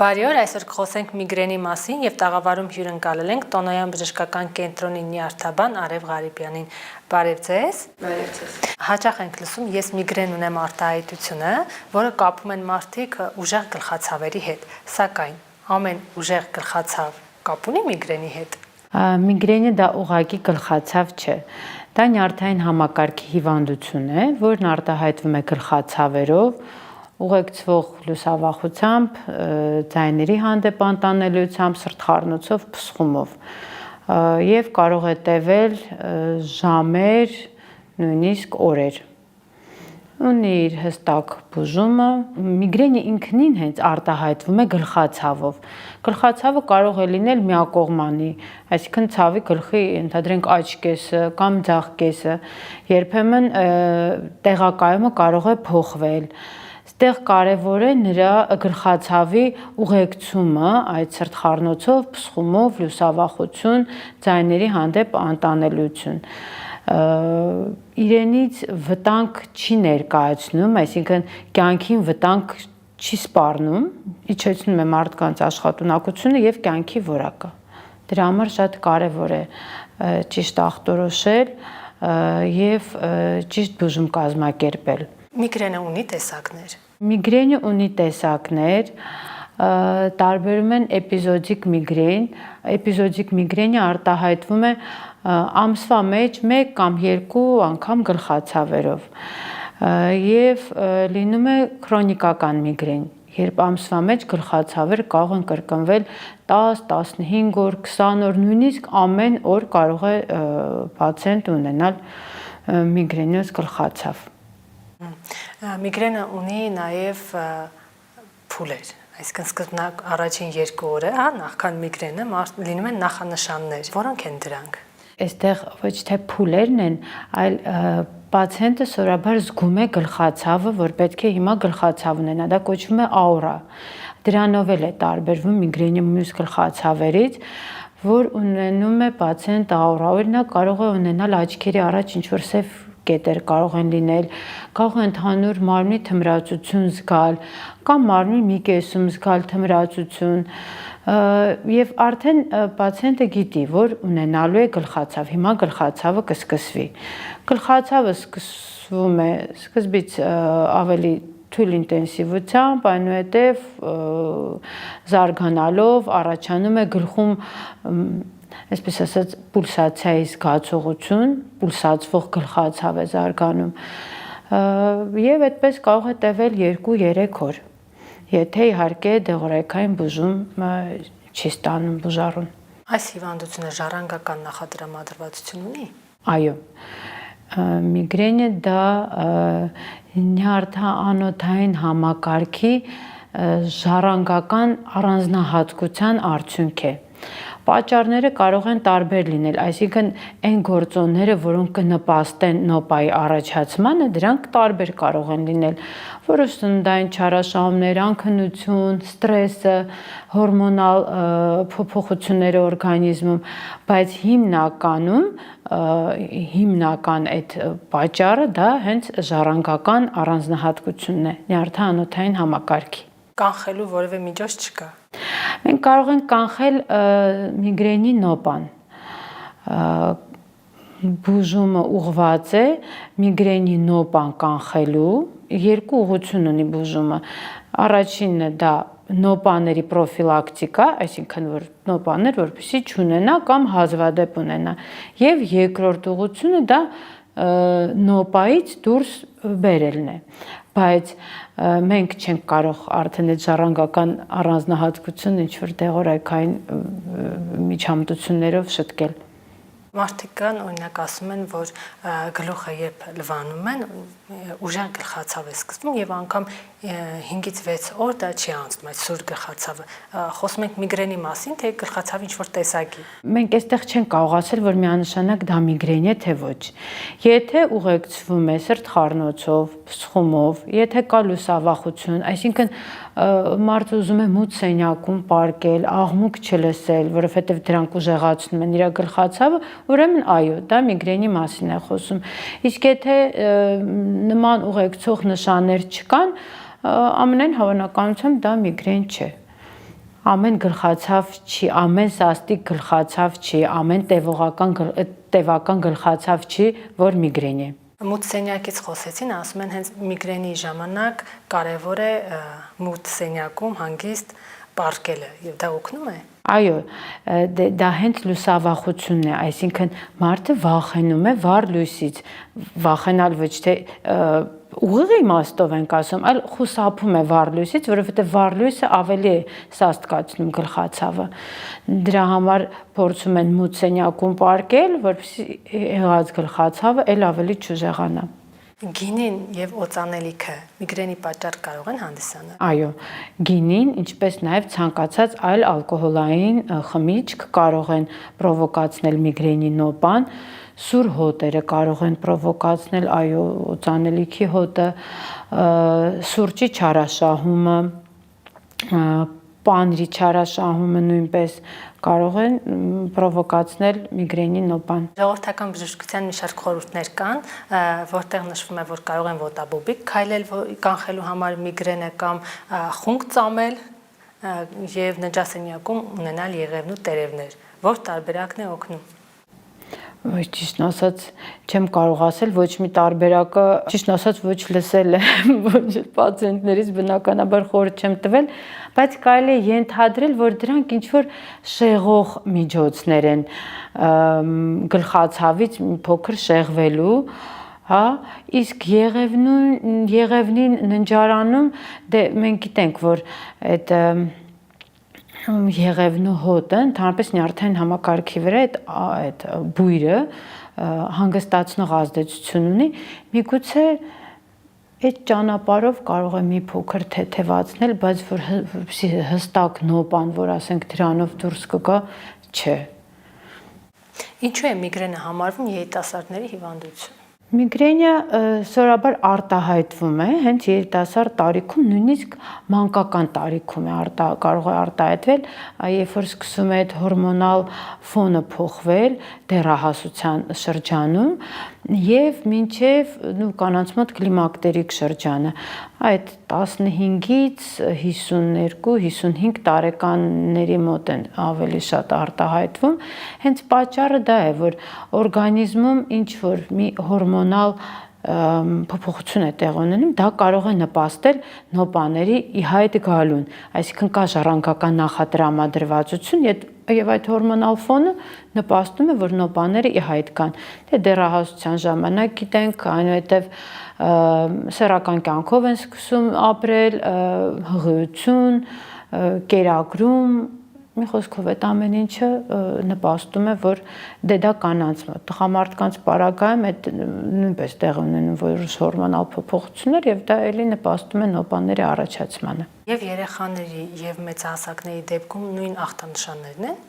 Բարի օր, այսօր կխոսենք միգրենի մասին եւ տաղավարում հյուրընկալել ենք Տոնոյան բժշկական կենտրոնի նյարդաբան Արև Ղարիբյանին։ Բարև ձեզ։ Բարև ձեզ։ Հաճախ ենք լսում ես միգրեն ունեմ արտահայտությունը, որը կապում են մարդիկ ուժեղ գլխացավերի հետ, սակայն ամեն ուժեղ գլխացավ կապ ունի միգրենի հետ։ Միգրենը դա ուղղակի գլխացավ չէ։ Դա նյարդային համակարգի հիվանդություն է, որն արտահայտվում է գլխացավերով, ուղեկցվող լուսավախությամբ, ձայների հանդեպ անտանելիությամբ, սրտխառնոցով, փսխումով եւ կարող է տևել ժամեր, նույնիսկ օրեր։ Ունի իր հստակ բուժումը։ Միգրենը ինքնին հենց արտահայտվում է գլխացավով։ Գլխացավը կարող է լինել միակողմանի, այսինքն ցավի գլխի ընդհանրենք աջ կեսը կամ ձախ կեսը, երբեմն տեղակայումը կարող է փոխվել։ Այստեղ կարևոր է նրա գլխացավի ուղեկցումը, այդ սրտխառնոցով, փսխումով, լուսավախություն, ձայների հանդեպ անտանելիություն։ Իրենից վտանգ չի ներկայացնում, այսինքն կյանքին վտանգ չի սպառնում, իջեցնում է մարդկանց աշխատունակությունը եւ կյանքի որակը։ Դրա համար շատ կարևոր է ճիշտ ախտորոշել եւ ճիշտ բուժում կազմակերպել։ Միգրենը ունի տեսակներ։ Միգրենը ունի տեսակներ, տարբերում են էպիզոդիկ միգրեն։ Էպիզոդիկ միգրենը արտահայտվում է ամսվա մեջ 1 կամ 2 անգամ գլխացավերով եւ լինում է քրոնիկական միգրեն, երբ ամսվա մեջ գլխացավեր կարող են կրկնվել 10, 15 օր, 20 օր, նույնիսկ ամեն օր կարող է պացիենտ ունենալ միգրենոզ գլխացավ։ Միգրենը ունի նաև փուլեր, այսինքն սկզբնակ առաջին 2 օրը, նախքան միգրենը լինում են նախանշաններ, որոնք են դրանք։ Այստեղ ոչ թե փուլերն են, այլ պացիենտը սովորաբար զգում է գլխացավը, որ պետք է հիմա գլխացավ ունենա, դա կոչվում է աուրա։ Դրանով էլ է տարբերվում միգրենի մյուս գլխացավերից, որ ունենում է պացիենտ աուրա, օրինակ կարող է ունենալ աչքերի առաջ ինչ-որ սև կետեր կարող են լինել, կարող է ընդհանուր մարմնի թմրացություն զգալ, կամ մարմնի մի կեսում զգալ թմրացություն, եւ արդեն պացիենտը գիտի, որ ունենալու է գլխացավ, հիմա գլխացավը կսկսվի։ Գլխացավը սկսվում է սկզբից ավելի թույլ ինտենսիվությամբ, այնուհետև զարգանալով առաջանում է գլխում այսպես ասած պուլսացիայի զգացողություն, պուլսացվող գլխացավ է զարգանում եւ այդպես կարող է տևել 2-3 օր, եթե իհարկե դեղորայքային բուժում չի ստանում բուժառուն։ Այս հիվանդությունը ժառանգական նախադրամադրվածություն ունի։ Այո, միգրենը դա նյարդաանոթային համակարգի ժառանգական առանձնահատկության արդյունք է։ Պատճառները կարող են տարբեր լինել, այսինքն այն գործոնները, որոնք կնպաստեն նոպայի առաջացմանը, դրանք տարբեր կարող են լինել, որոշ սննդային չարաշահումներ, անքնություն, ստրեսը, հորմոնալ փոփոխությունները օրգանիզմում, բայց հիմնական այդ պատճառը դա հենց ժառանգական առանձնահատկությունն է նյարդաանոթային համակարգի։ Կանխելու որևէ միջոց չկա։ Մենք կարող ենք կանխել միգրենի նոպան։ Բուժումը ուղղված է միգրենի նոպան կանխելու, 2 ուղղություն ունի բուժումը։ Առաջինը դա նոպաների պրոֆիլակտիկա, այսինքն որ նոպաներ որպեսզի չունենա կամ հազվադեպ ունենա, եւ երկրորդ ուղղությունը դա նոպայից դուրս բերելն է, բայց մենք չենք կարող արդեն այդ ժառանգական առանձնահատկությունը ինչ-որ դեղորայքային միջամտություններով շտկել։ Մարդիկ կան, օրինակ ասում են, որ գլուխը երբ լվանում են, ուժեղ գլխացավ է սկսվում եւ անգամ 5-ից 6 օր դա չի անցնում այդ սուր գլխացավը։ Խոսում ենք միգրենի մասին, թե գլխացավի ինչ-որ տեսակի։ Մենք այստեղ չենք կարող ասել, որ միանշանակ դա միգրեն է, թե ոչ։ Եթե ուղեկցվում է սրտխառնոցով, փսխումով, եթե կա լուսավախություն, այսինքն մարդը ուզում է մութ սենյակում պարկել, աղմուկ չլսել, որովհետև դրանք ուժեղացնում են իր գլխացավը, ուրեմն այո, դա միգրենի մասին է խոսում։ Իսկ եթե նման ուղեկցող նշաններ չկան, ամենայն հավանականությամբ դա միգրեն չէ։ Ամեն գլխացավ չի, ամեն սաստիկ գլխացավ չի, ամեն տևական գլխացավ չի, որ միգրեն է։ Մութ սենյակից խոսեցին, ասում են հենց միգրենի ժամանակ կարևոր է մութ սենյակում հանգիստ պառկելը, եւ դա օգնում է։ Այո, դա հենց լուսավախությունն է, այսինքն մարդը վախենում է վառ լույսից, վախենալ ոչ թե ուղիղ իմաստով ենք ասում, այլ խուսափում է վառ լույսից, որովհետև վառ լույսը ավելի է սաստկացնում գլխացավը։ Դրա համար փորձում են մութ սենյակում պառկել, որպեսզի եղած գլխացավը էլ ավելի չուժեղանա։ Գինին եւ օծանելիքը միգրենի պատճառ կարող են հանդիսանալ։ Այո, գինին, ինչպես նաև ցանկացած այլ ալկոհոլային խմիչք կարող են պրովոկացնել միգրենի նոպան, սուր հոտերը կարող են պրովոկացնել, այո, օծանելիքի հոտը, սուրճի չարաշահումը, պանրի չարաշահումը նույնպես կարող են պրովոկացնել միգրենի նոպան։ Ժողովրդական բժշկության մի շարք խորհուրդներ կան, որտեղ նշվում է, որ կարող են ոտաբոբիկ քայլել կանխելու համար միգրենը կամ խունկ ծամել եւ նջասենյակում ունենալ եղևնու տերևներ, որ տարբերակն է օգնում։ Ոչ ճիշտ ասած, չեմ կարող ասել ոչ մի տարբերակը, ճիշտ ասած ոչ լսել եմ, ոչ պացիենտներից բնականաբար խորհուրդ չեմ տվել, բայց կարելի է ենթադրել, որ դրանք ինչ որ շեղող միջոցներ են գլխացավից փոքր շեղվելու, հա, իսկ եղևնին ննջարանում դե մենք գիտենք, որ այդ եղևնու հոտը ընդհանրապես նյարդային համակարգի վրա այդ բույրը հանգստացնող ազդեցություն ունի, միգուցե այդ ճանապարհով կարող է մի փոքր թեթևացնել, բայց որ հստակ նոպան, որ ասենք դրանով դուրս կգա, չէ։ Ինչու է միգրենը համարվում երիտասարդների հիվանդություն։ Միգրենը սովորաբար արտահայտվում է հենց երիտասարդ տարիքում, նույնիսկ մանկական տարիքում է կարող է արտահայտվել, երբ որ սկսում է այդ հորմոնալ ֆոնը փոխվել դեռահասության շրջանում եւ մինչեւ կանանց մոտ կլիմակտերիկ շրջանը, այդ 15-ից 52-55 տարեկանների մոտ են ավելի շատ արտահայտվում, հենց պատճառը դա է, որ օրգանիզմում ինչ որ մի հորմոնալ փոփոխություն է տեղ ունենում, դա կարող է նպաստել նոպաների ի հայտ գալուն, այսինքն կա ժառանգական նախատրամադրվածություն եւ այդ հորմոնալ ֆոնը նպաստում է, որ նոպաները ի հայտ գան։ Դե դեռահասության ժամանակ գիտենք, այնուհետև սեռական կյանքով են սկսում ապրել, հղիություն, կերակրում, մի խոսքով այդ ամեն ինչը նպաստում է, որ դե դա կանանց մոտ, տղամարդկանց պարագայում այդ նույնպես տեղ ունենում որոշ հորմոնալ փոփոխություններ եւ դա էլի նպաստում է նոպաների առաջացմանը։ Եվ երեխաների եւ մեծահասակների դեպքում նույն ախտանշաններն են։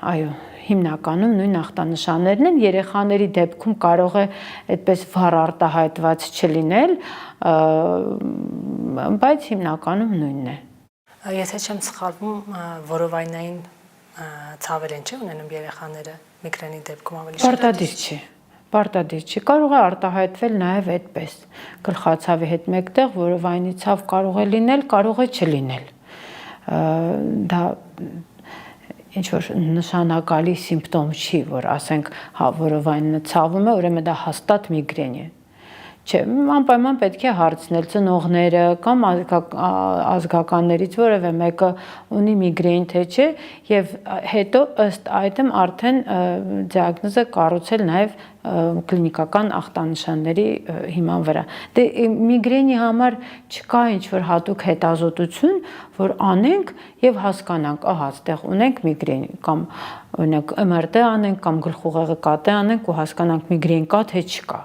Այո, հիմնականում նույն ախտանշաններն են, երեխաների դեպքում կարող է այդպես վառ արտահայտված չլինել, բայց հիմնականում նույնն է։ Եթե չեմ սխալվում, որովայնային ցավեր են ունենում երեխաները միգրենի դեպքում ավելի շատ։ Պարտադիր չի, կարող է արտահայտվել նաև այդպես։ Գլխացավի հետ մեկտեղ որովայնի ցավ կարող է լինել, կարող է չլինել։ Դա ինչ որ նշանակալի սիմպտոմ չի, որ ասենք, հա, որովայնը ցավում է, ուրեմն դա հաստատ միգրեն է։ Չէ, անպայման պետք է հարցնել ծնողները կամ ազգականներից որևէ մեկը ունի միգրեն թե չէ եւ հետո ըստ այդմ արդեն դիագնոզը կառուցել նաեւ կլինիկական ախտանշանների հիման վրա։ Դե միգրենի համար չկա ինչ որ հատուկ հետազոտություն, որ անենք եւ հասկանանք, ահա, այդտեղ ունենք միգրեն կամ օրինակ MRT անենք կամ գլխուղեղի կատե անենք ու հասկանանք միգրեն կա թե չկա։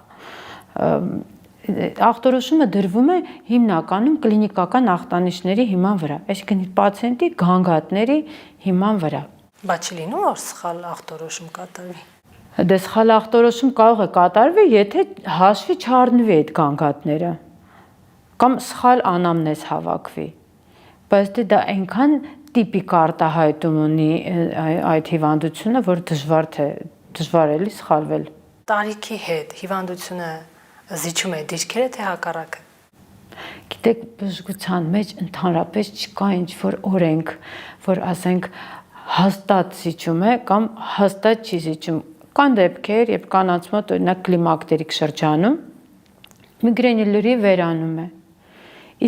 Ախտորոշումը դրվում է հիմնականում կլինիկական ախտանիշների հիման վրա, այսինքն պացիենտի գանգատների հիման վրա։ Բայց չի լինում, որ սխալ ախտորոշում կատարվի։ Դե սխալ ախտորոշում կարող է կատարվի, եթե հաշվի չառնվի այդ գանգատները կամ սխալ անամնեզ հավաքվի։ Բայց դա այնքան տիպիկ արտահայտում ունի այդ հիվանդությունը, որ դժվար էլի սխալվել։ Տարիքի հետ հիվանդությունը զիջում է դիրքերը թե հակառակը։ Գիտեք, բժշկության մեջ ընդհանրապես չկա ինչ-որ օրենք, որ ասենք հաստատ զիջում է կամ հաստատ չի զիջում։ Կան դեպքեր, երբ կանանց մոտ օրինակ կլիմակտերիկ շրջանում միգրենի լրիվ վերանում է։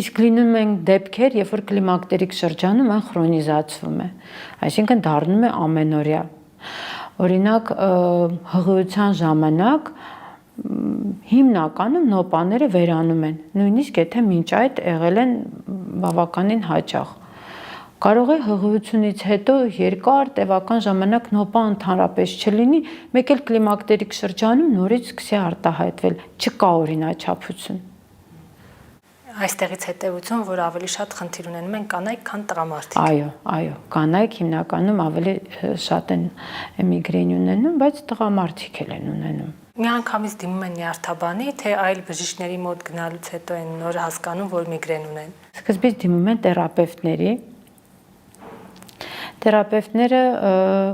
Իսկ լինում են դեպքեր, երբ որ կլիմակտերիկ շրջանում այն քրոնիզացվում է, այսինքն դառնում է ամենօրյա։ Օրինակ, հղիության ժամանակ հիմնականում նոպաները վերանում են, նույնիսկ եթե մինչ այդ եղել են բավականին հաճախ։ Կարող է հղիությունից հետո երկար տևական ժամանակ նոպա ընդհանրապես չլինի, մեկ էլ կլիմակտերիկ շրջանում նորից սկսի արտահայտվել, չկա օրինաչափություն։ Այստեղից հետևություն, որ ավելի շատ խնդիր ունենում են կանայք, քան տղամարդիկ։ Այո, կանայք հիմնականում ավելի շատ են միգրեն ունենում, բայց տղամարդիկ էլ են ունենում։ Միանգամից դիմում են նյարդաբանի, թե այլ բժիշկների մոտ գնալուց հետո են նոր հասկանում, որ միգրեն ունեն։ Սկզբից դիմում են թերապևտների։ Թերապևտները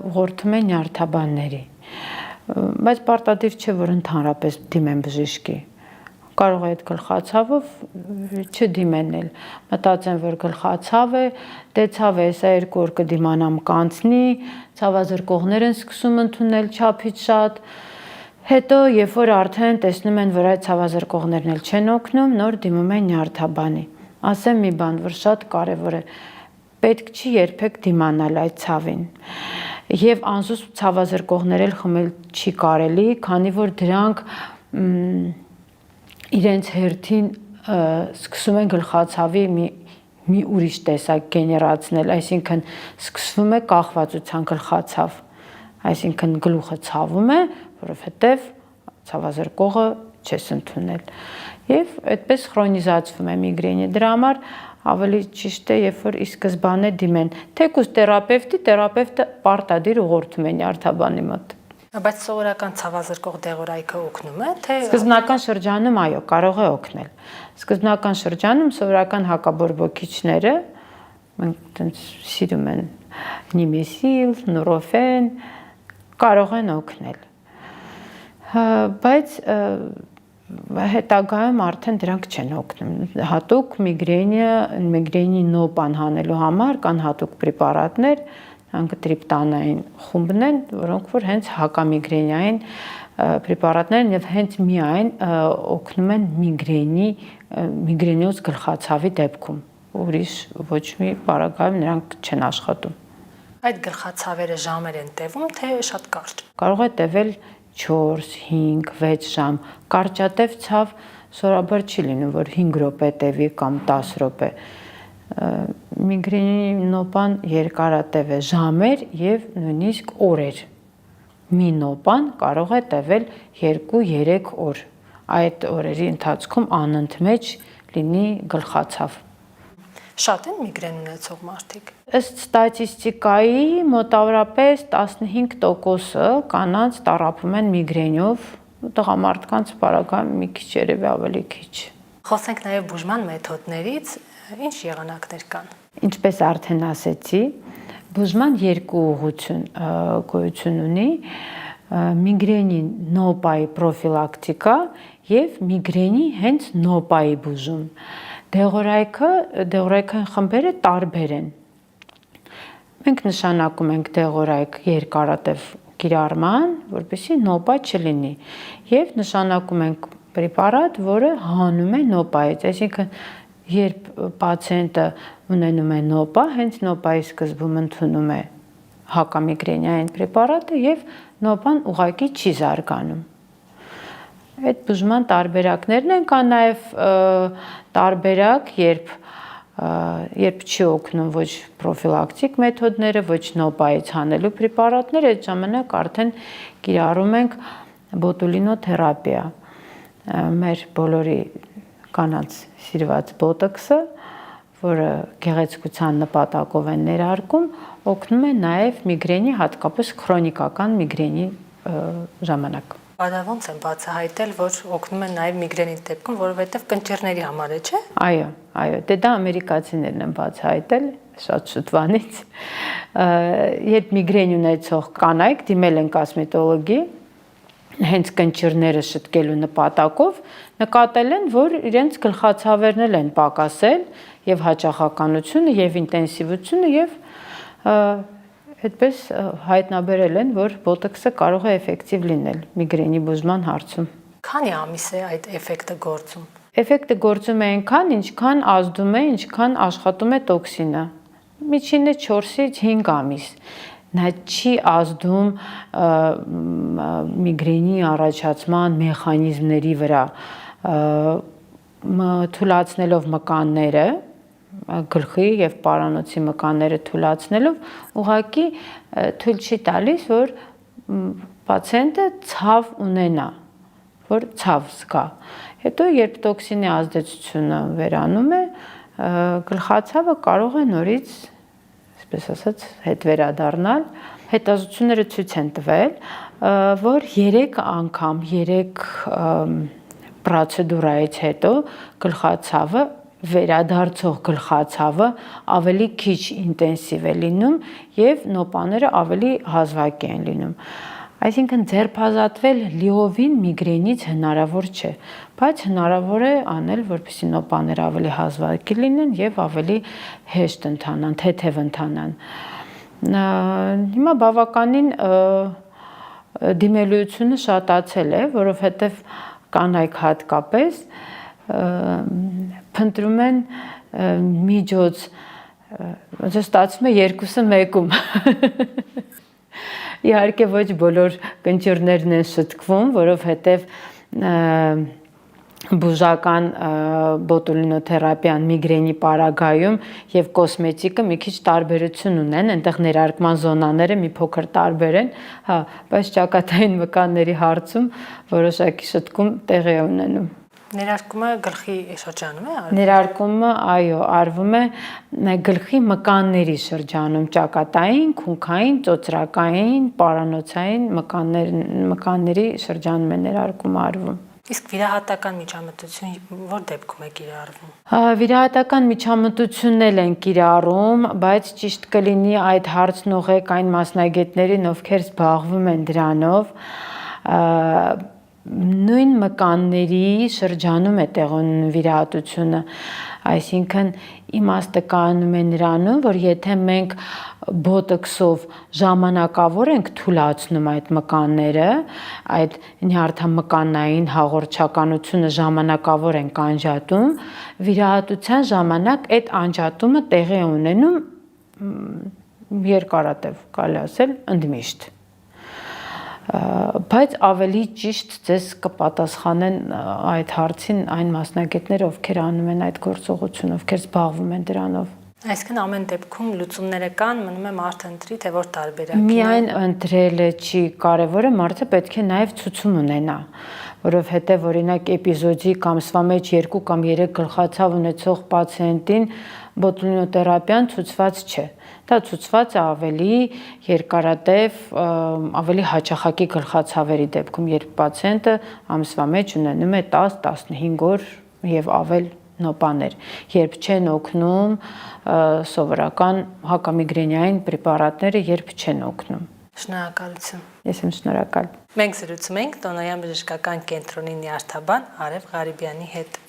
ուղղորդում են նյարդաբանների, բայց պարտադիր չէ, որ ընդհանրապես դիմեն բժշկի։ Կարող է այդ գլխացավով չդիմել, մտածեն, որ գլխացավ է, դե ցավ է, սա 2 օր կդիմանամ կանցնի, ցավազրկողներ են սկսում ընդունել չափից շատ, հետո երբ որ արդեն տեսնում են, որ այդ ցավազրկողներն էլ չեն օգնում, նոր դիմում են նյարդաբանի։ Ասեմ մի բան, որ շատ կարևոր է, պետք չի երբեք դիմանալ այդ ցավին։ Եվ անզուսպ ցավազրկողներ էլ խմել չի կարելի, քանի որ դրանք իրենց հերթին սկսում են գլխացավի մի ուրիշ տեսակ գեներացնել, այսինքն սկսվում է կախվածության գլխացավ, այսինքն գլուխը ցավում է, որովհետև ցավազրկողը չես ընդունել։ Եվ այդպես քրոնիզացվում է միգրենը։ Դրա համար ավելի ճիշտ է, երբ որ ի սկզբանե դիմեն, թեկուզ թերապևտը պարտադիր ուղղորդում է նյարդաբանի մոտ։ Բայց սովորական ցավազրկող դեղորայքը օգնում է, թե սկզբնական շրջանում այո, կարող է օգնել։ Սկզբնական շրջանում սովորական հակաբորբոքիչները մենք այդպես սիրում են նիմեսիլ, նուրոֆեն կարող են օգնել։ Բայց հետագայում արդեն դրանք չեն օգնում։ Հատուկ միգրենի նոպան հանելու համար կան հատուկ պրեպարատներ, տրիպտանային խումբն են, որոնք որ հենց հակամիգրենիային պրեպարատներն եւ հենց միայն օգնում են միգրենիոզ գլխացավի դեպքում։ Ուրիշ ոչ մի պարագայում նրանք չեն աշխատում։ Այդ գլխացավերը ժամեր են տևում, թե շատ կարճ։ Կարող է տևել 4, 5, 6 ժամ։ Կարճատև ցավ սովորաբար չի լինում, որ 5 րոպե տևի կամ 10 րոպե։ Միգրենի նոպան երկարատև է ժամեր եւ նույնիսկ օրեր։ Մի նոպան կարող է տևել 2-3 օր։ Այդ օրերի ընթացքում անընդմեջ լինի գլխացավ։ Շատ են միգրեն ունեցող մարդիկ։ Ըստ ստատիստիկայի մոտավորապես 15%-ը կանանց տառապում են միգրենյով, տղամարդկանց պարագայում մի քիչ երևի ավելի քիչ։ Խոսենք նաև բուժման մեթոդներից, ինչ եղանակներ կան։ Ինչպես արդեն ասեցի, բուժման 2 ուղղություն գոյություն ունի՝ միգրենի նոպայի պրոֆիլակտիկա եւ միգրենի հենց նոպայի բուժում։ Դեղորայքային խմբերը տարբեր են։ Մենք նշանակում ենք դեղորայք երկարատև կիրառման, որպեսզի նոպա չլինի, եւ նշանակում ենք պրեպարատ, որը հանում է նոպայից, այսինքն երբ պացիենտը ունենում է նոպա, հենց նոպայի սկզբում ընդունում է հակամիգրենիային պրեպարատը եւ նոպան ուղղակի չի զարգանում։ Այդ բուժման տարբերակներն են, կա նաև տարբերակ, երբ չի օգնում ոչ պրոֆիլակտիկ մեթոդները, ոչ նոպայից հանելու պրեպարատներ, այդ ժամանակ արդեն կիրառում ենք բոտուլինոթերապիա։ Մեր բոլորի կանանց սիրված բոտոքսը, որը գեղեցկության նպատակով են ներարկում, օգնում է նաև միգրենի, հատկապես քրոնիկական միգրենի ժամանակ։ Բադա ոնց են բացահայտել, որ օգնում են նաև միգրենի դեպքում, որովհետև կնճիռների համար է, չէ՞։ Այո, դա ամերիկացիներն են բացահայտել շատ շուտվանից։ Երբ միգրեն ունեցող կանայք դիմել են կոսմետոլոգի, հենց կնճիռները շտկելու նպատակով նկատել են, որ իրենց գլխացավերն էլ են պակասել եւ հաճախականությունը եւ ինտենսիվությունը եւ այդպես հայտնաբերել են, որ բոտոքսը կարող է էֆեկտիվ լինել միգրենի բուժման հարցում։ Քանի ամիս է այդ էֆեկտը գործում։ Էֆեկտը գործում է այնքան, ինչքան ազդում է, ինչքան աշխատում է տոքսինը։ Միջինը 4-ից 5 ամիս։ Նա չի ազդում միգրենի առաջացման մեխանիզմների վրա, թուլացնելով մկանները, գլխի եւ պարանոցի մկանները թուլացնելով, ուղղակի թույլ չի տալիս, որ պացիենտը ցավ ունենա, որ ցավ զգա։ Հետո երբ տոքսինի ազդեցությունը վերանում է, գլխացավը կարող է նորից, այսպես ասած, հետ վերադառնալ։ Հետազոտությունները ցույց են տվել, որ 3 անգամ, 3 պրոցեդուրայից հետո գլխացավը վերադարձող գլխացավը ավելի քիչ ինտենսիվ է լինում եւ նոպաները ավելի հազվագ են լինում։ Այսինքն ձերբազատվել լիովին միգրենից հնարավոր չէ, բայց հնարավոր է անել, որպեսզի նոպաները ավելի հազվագ լինեն եւ ավելի հեշտ ընթանան, թեթև ընթանան։ Հիմա բավականին դիմելիությունը շատացել է, որովհետեւ կանայք հատկապես փնտրում են միջոց, ոնց ստացվում է երկուսը մեկում։ Իհարկե ոչ բոլոր կնճիռներն են շտկվում, որովհետև բուժական բոտուլինոթերապիան միգրենի պարագայում եւ կոսմետիկը մի քիչ տարբերություն ունեն, այնտեղ ներարկման զոնաները մի փոքր տարբեր են, հա, բայց ճակատային մկանների հարցում որոշակի շտկում տեղի է ունենում։ Ներարկումը գլխի շրջանում է արվում։ Ներարկումը, այո, արվում է գլխի մկանների շրջանում, ճակատային, քունքային, ծոծրակային, պարանոցային մկանների շրջանում է ներարկումը արվում։ Իսկ վիրահատական միջամտություն որ դեպքում է կիրառվում։ Վիրահատական միջամտությունն էլ են կիրառում, բայց ճիշտ կլինի այդ հարցն ուղղեք այն մասնագետներին, ովքեր զբաղվում են դրանով, նույն մկանների շրջանում է տեղի ունենում վիրահատությունը, այսինքն իմաստը կայանում է նրանում, որ եթե մենք բոտոքսով ժամանակավոր ենք թուլացնում այդ մկանները, այդ նյարդամկանային հաղորդչականությունը ժամանակավոր ենք անջատում, վիրահատության ժամանակ այդ անջատումը տեղի է ունենում երկարատև, կարելի ասել, ընդմիշտ։ Բայց ավելի ճիշտ ձեզ կպատասխանեն այդ հարցին այն մասնագետները, ովքեր անում են այդ գործողությունը, ովքեր զբաղվում են դրանով։ Այսինքն ամեն դեպքում լուծումները կան, մնում է մարդը ընտրի, թե որ տարբերակն է։ Միայն ընտրելը չի կարևորը, մարդը պետք է նաև ցուցում ունենա, որովհետև օրինակ էպիզոդիկ ամսվա մեջ 2 կամ 3 գլխացավ ունեցող պացիենտին բոտուլինոթերապիան ցուցված չէ։ Դա ցուցված է ավելի երկարատև, ավելի հաճախակի գլխացավերի դեպքում, երբ պացիենտը ամսվա մեջ ունենում է 10-15 օր եւ ավել նոպաներ, երբ չեն օգնում սովորական հակամիգրենիային պրեպարատները, երբ չեն օգնում։ Շնորհակալություն։ Ես եմ շնորհակալ։ Մենք զրուցում ենք Տոնոյան բժշկական կենտրոնի նյարդաբան Արև Ղարիբյանի հետ։